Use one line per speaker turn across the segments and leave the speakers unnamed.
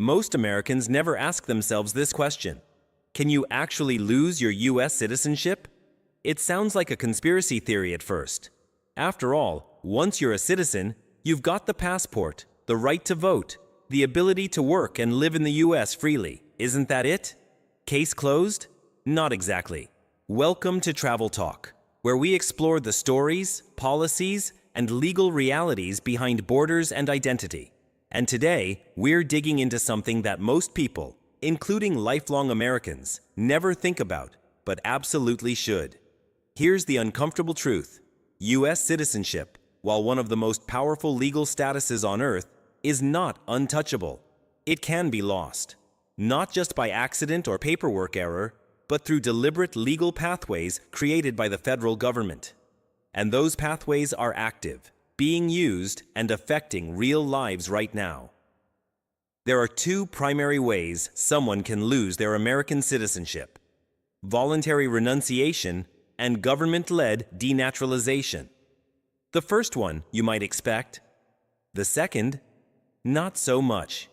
Most Americans never ask themselves this question. Can you actually lose your U.S. citizenship? It sounds like a conspiracy theory at first. After all, once you're a citizen, you've got the passport, the right to vote, the ability to work and live in the U.S. freely. Isn't that it? Case closed? Not exactly. Welcome to Travel Talk, where we explore the stories, policies, and legal realities behind borders and identity. And today, we're digging into something that most people, including lifelong Americans, never think about, but absolutely should. Here's the uncomfortable truth. U.S. citizenship, while one of the most powerful legal statuses on earth, is not untouchable. It can be lost, not just by accident or paperwork error, but through deliberate legal pathways created by the federal government. And those pathways are active, being used, and affecting real lives right now. There are two primary ways someone can lose their American citizenship: voluntary renunciation and government-led denaturalization. The first one you might expect. The second, not so much.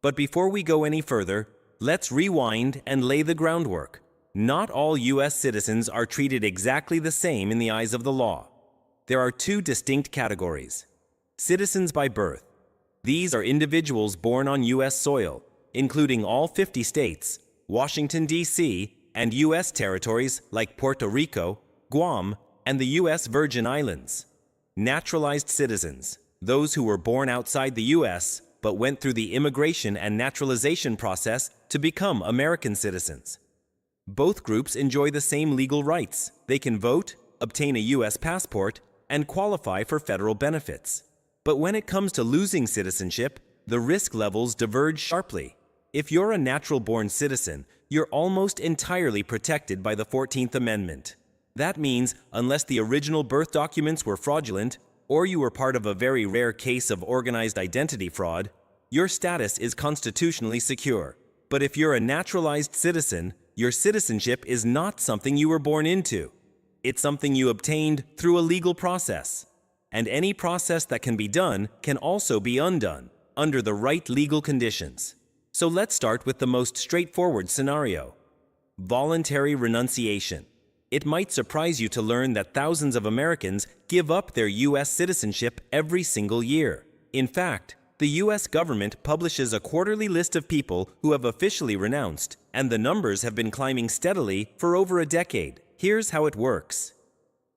But before we go any further, let's rewind and lay the groundwork. Not all U.S. citizens are treated exactly the same in the eyes of the law. There are two distinct categories. Citizens by birth. These are individuals born on U.S. soil, including all 50 states, Washington, D.C., and U.S. territories like Puerto Rico, Guam, and the U.S. Virgin Islands. Naturalized citizens, those who were born outside the U.S. but went through the immigration and naturalization process to become American citizens. Both groups enjoy the same legal rights. They can vote, obtain a U.S. passport, and qualify for federal benefits. But when it comes to losing citizenship, the risk levels diverge sharply. If you're a natural-born citizen, you're almost entirely protected by the 14th Amendment. That means, unless the original birth documents were fraudulent, or you were part of a very rare case of organized identity fraud, your status is constitutionally secure. But if you're a naturalized citizen, your citizenship is not something you were born into. It's something you obtained through a legal process. And any process that can be done can also be undone, under the right legal conditions. So let's start with the most straightforward scenario: voluntary renunciation. It might surprise you to learn that thousands of Americans give up their U.S. citizenship every single year. In fact, the U.S. government publishes a quarterly list of people who have officially renounced, and the numbers have been climbing steadily for over a decade. Here's how it works.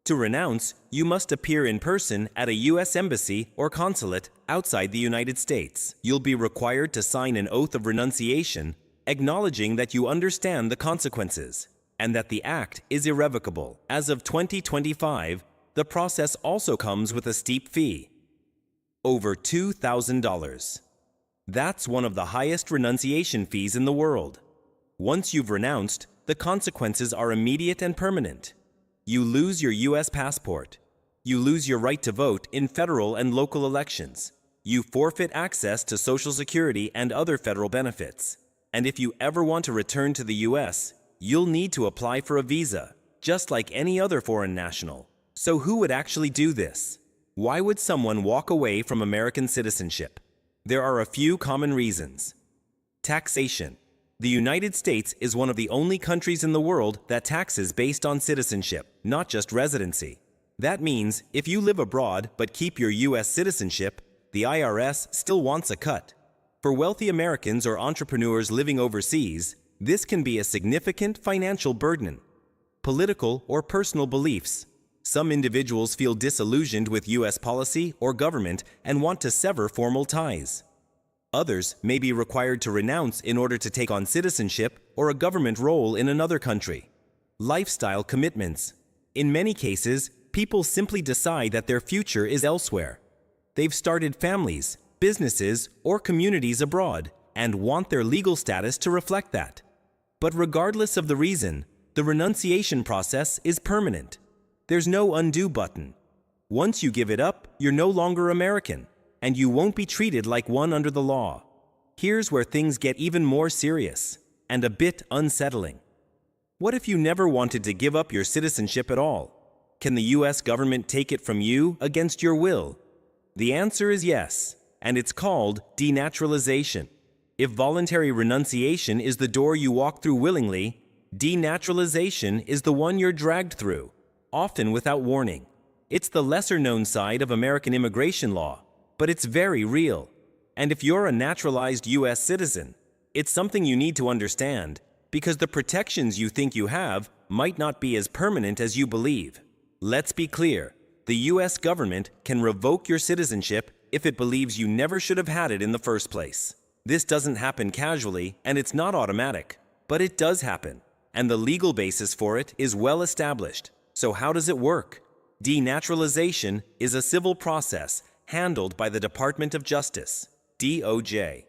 To renounce, you must appear in person at a U.S. embassy or consulate outside the United States. You'll be required to sign an oath of renunciation, acknowledging that you understand the consequences, and that the act is irrevocable. As of 2025, the process also comes with a steep fee. Over $2,000. That's one of the highest renunciation fees in the world. Once you've renounced, the consequences are immediate and permanent. You lose your U.S. passport. You lose your right to vote in federal and local elections. You forfeit access to Social Security and other federal benefits. And if you ever want to return to the U.S., you'll need to apply for a visa, just like any other foreign national. So who would actually do this? Why would someone walk away from American citizenship? There are a few common reasons. Taxation. The United States is one of the only countries in the world that taxes based on citizenship, not just residency. That means if you live abroad but keep your U.S. citizenship, the IRS still wants a cut. For wealthy Americans or entrepreneurs living overseas, this can be a significant financial burden. Political or personal beliefs. Some individuals feel disillusioned with U.S. policy or government and want to sever formal ties. Others may be required to renounce in order to take on citizenship or a government role in another country. Lifestyle commitments. In many cases, people simply decide that their future is elsewhere. They've started families, businesses, or communities abroad and want their legal status to reflect that. But regardless of the reason, the renunciation process is permanent. There's no undo button. Once you give it up, you're no longer American, and you won't be treated like one under the law. Here's where things get even more serious and a bit unsettling. What if you never wanted to give up your citizenship at all? Can the U.S. government take it from you against your will? The answer is yes, and it's called denaturalization. If voluntary renunciation is the door you walk through willingly, denaturalization is the one you're dragged through, often without warning. It's the lesser-known side of American immigration law, but it's very real. And if you're a naturalized U.S. citizen, it's something you need to understand, because the protections you think you have might not be as permanent as you believe. Let's be clear, the U.S. government can revoke your citizenship if it believes you never should have had it in the first place. This doesn't happen casually, and it's not automatic, but it does happen, and the legal basis for it is well established. So how does it work? Denaturalization is a civil process handled by the Department of Justice, DOJ.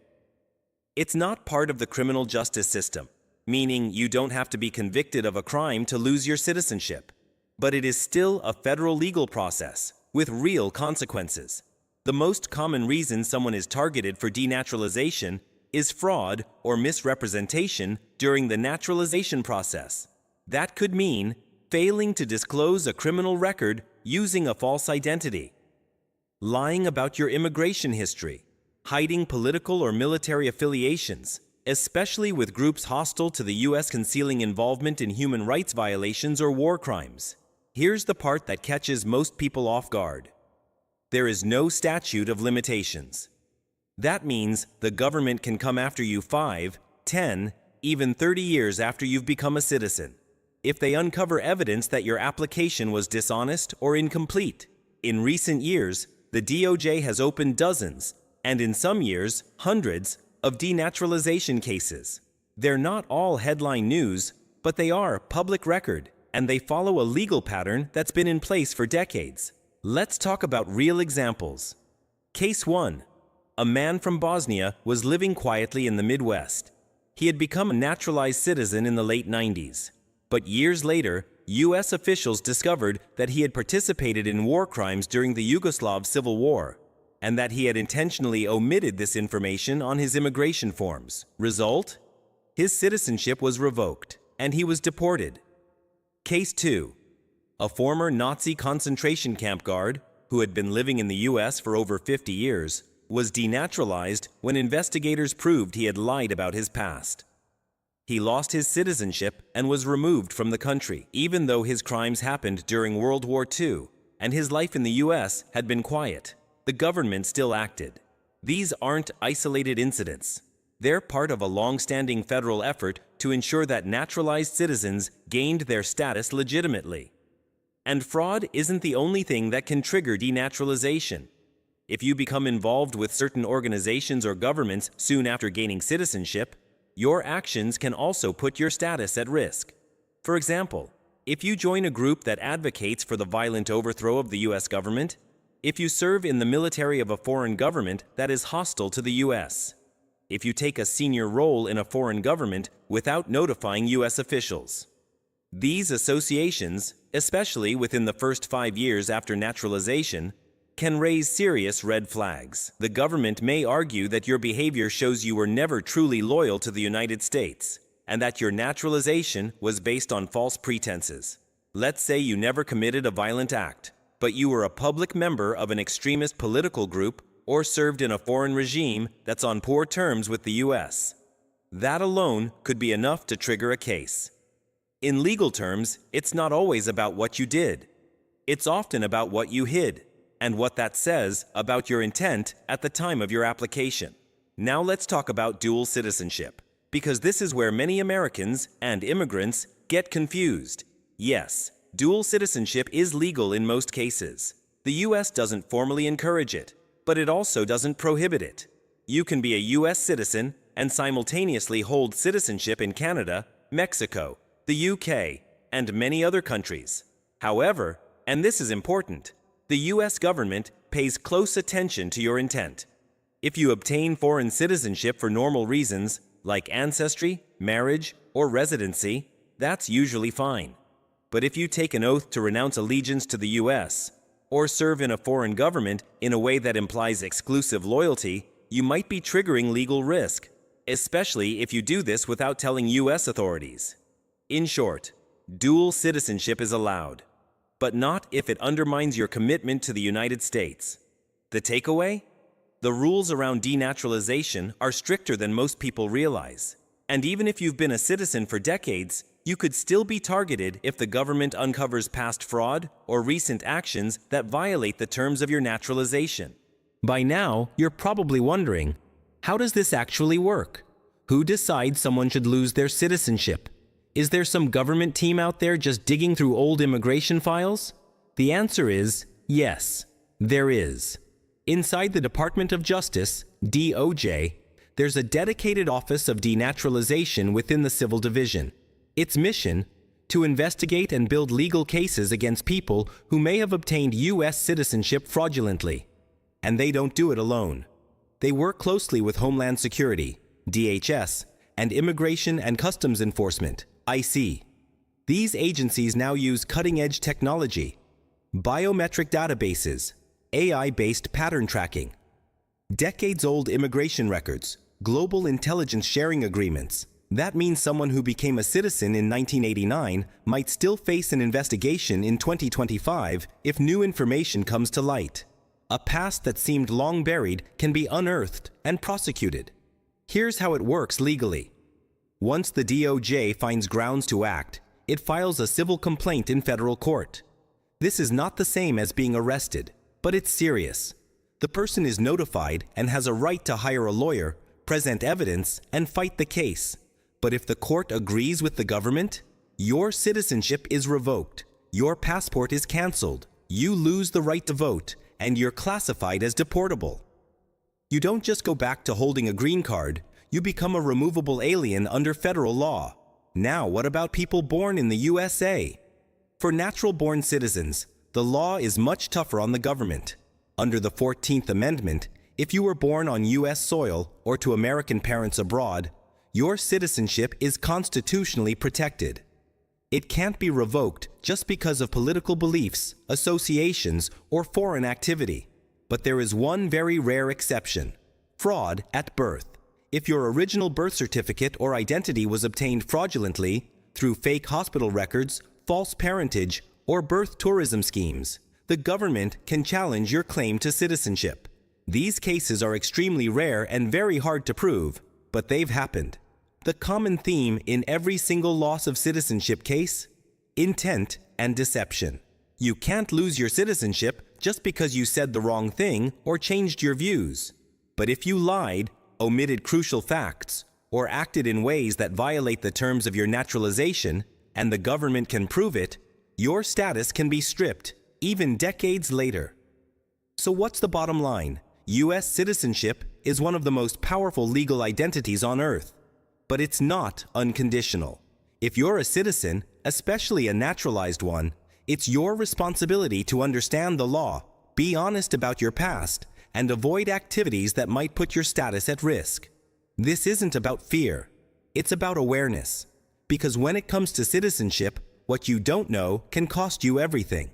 It's not part of the criminal justice system, meaning you don't have to be convicted of a crime to lose your citizenship. But it is still a federal legal process with real consequences. The most common reason someone is targeted for denaturalization is fraud or misrepresentation during the naturalization process. That could mean failing to disclose a criminal record using a false identity, lying about your immigration history, hiding political or military affiliations, especially with groups hostile to the U.S. concealing involvement in human rights violations or war crimes. Here's the part that catches most people off guard. There is no statute of limitations. That means the government can come after you 5, 10, even 30 years after you've become a citizen, if they uncover evidence that your application was dishonest or incomplete. In recent years, the DOJ has opened dozens, and in some years, hundreds, of denaturalization cases. They're not all headline news, but they are public record, and they follow a legal pattern that's been in place for decades. Let's talk about real examples. Case 1. A man from Bosnia was living quietly in the Midwest. He had become a naturalized citizen in the late 90s. But years later, U.S. officials discovered that he had participated in war crimes during the Yugoslav Civil War, and that he had intentionally omitted this information on his immigration forms. Result? His citizenship was revoked, and he was deported. Case 2. A former Nazi concentration camp guard, who had been living in the U.S. for over 50 years, was denaturalized when investigators proved he had lied about his past. He lost his citizenship and was removed from the country, even though his crimes happened during World War II, and his life in the U.S. had been quiet. The government still acted. These aren't isolated incidents. They're part of a long-standing federal effort to ensure that naturalized citizens gained their status legitimately. And fraud isn't the only thing that can trigger denaturalization. If you become involved with certain organizations or governments soon after gaining citizenship, your actions can also put your status at risk. For example, if you join a group that advocates for the violent overthrow of the U.S. government, if you serve in the military of a foreign government that is hostile to the U.S., if you take a senior role in a foreign government without notifying U.S. officials. These associations, especially within the first 5 years after naturalization, can raise serious red flags. The government may argue that your behavior shows you were never truly loyal to the United States, and that your naturalization was based on false pretenses. Let's say you never committed a violent act, but you were a public member of an extremist political group or served in a foreign regime that's on poor terms with the U.S. That alone could be enough to trigger a case. In legal terms, it's not always about what you did. It's often about what you hid, and what that says about your intent at the time of your application. Now let's talk about dual citizenship, because this is where many Americans and immigrants get confused. Yes, dual citizenship is legal in most cases. The U.S. doesn't formally encourage it, but it also doesn't prohibit it. You can be a U.S. citizen and simultaneously hold citizenship in Canada, Mexico, the U.K., and many other countries. However, and this is important, the U.S. government pays close attention to your intent. If you obtain foreign citizenship for normal reasons, like ancestry, marriage, or residency, that's usually fine. But if you take an oath to renounce allegiance to the U.S., or serve in a foreign government in a way that implies exclusive loyalty, you might be triggering legal risk, especially if you do this without telling U.S. authorities. In short, dual citizenship is allowed, but not if it undermines your commitment to the United States. The takeaway? The rules around denaturalization are stricter than most people realize. And even if you've been a citizen for decades, you could still be targeted if the government uncovers past fraud or recent actions that violate the terms of your naturalization. By now, you're probably wondering, how does this actually work? Who decides someone should lose their citizenship? Is there some government team out there just digging through old immigration files? The answer is yes, there is. Inside the Department of Justice, DOJ, there's a dedicated Office of Denaturalization within the Civil Division. Its mission? To investigate and build legal cases against people who may have obtained U.S. citizenship fraudulently. And they don't do it alone. They work closely with Homeland Security, DHS, and Immigration and Customs Enforcement, IC. These agencies now use cutting-edge technology, biometric databases, AI-based pattern tracking, decades-old immigration records, global intelligence sharing agreements. That means someone who became a citizen in 1989 might still face an investigation in 2025 if new information comes to light. A past that seemed long buried can be unearthed and prosecuted. Here's how it works legally. Once the DOJ finds grounds to act, it files a civil complaint in federal court. This is not the same as being arrested, but it's serious. The person is notified and has a right to hire a lawyer, present evidence, and fight the case. But if the court agrees with the government, your citizenship is revoked, your passport is canceled, you lose the right to vote, and you're classified as deportable. You don't just go back to holding a green card, you become a removable alien under federal law. Now, what about people born in the USA? For natural-born citizens, the law is much tougher on the government. Under the 14th Amendment, if you were born on U.S. soil or to American parents abroad, your citizenship is constitutionally protected. It can't be revoked just because of political beliefs, associations, or foreign activity. But there is one very rare exception: fraud at birth. If your original birth certificate or identity was obtained fraudulently through fake hospital records, false parentage, or birth tourism schemes, the government can challenge your claim to citizenship. These cases are extremely rare and very hard to prove, but they've happened. The common theme in every single loss of citizenship case? Intent and deception. You can't lose your citizenship just because you said the wrong thing or changed your views. But if you lied, omitted crucial facts, or acted in ways that violate the terms of your naturalization, and the government can prove it, your status can be stripped, even decades later. So what's the bottom line? U.S. citizenship is one of the most powerful legal identities on earth. But it's not unconditional. If you're a citizen, especially a naturalized one, it's your responsibility to understand the law, be honest about your past, and avoid activities that might put your status at risk. This isn't about fear. It's about awareness. Because when it comes to citizenship, what you don't know can cost you everything.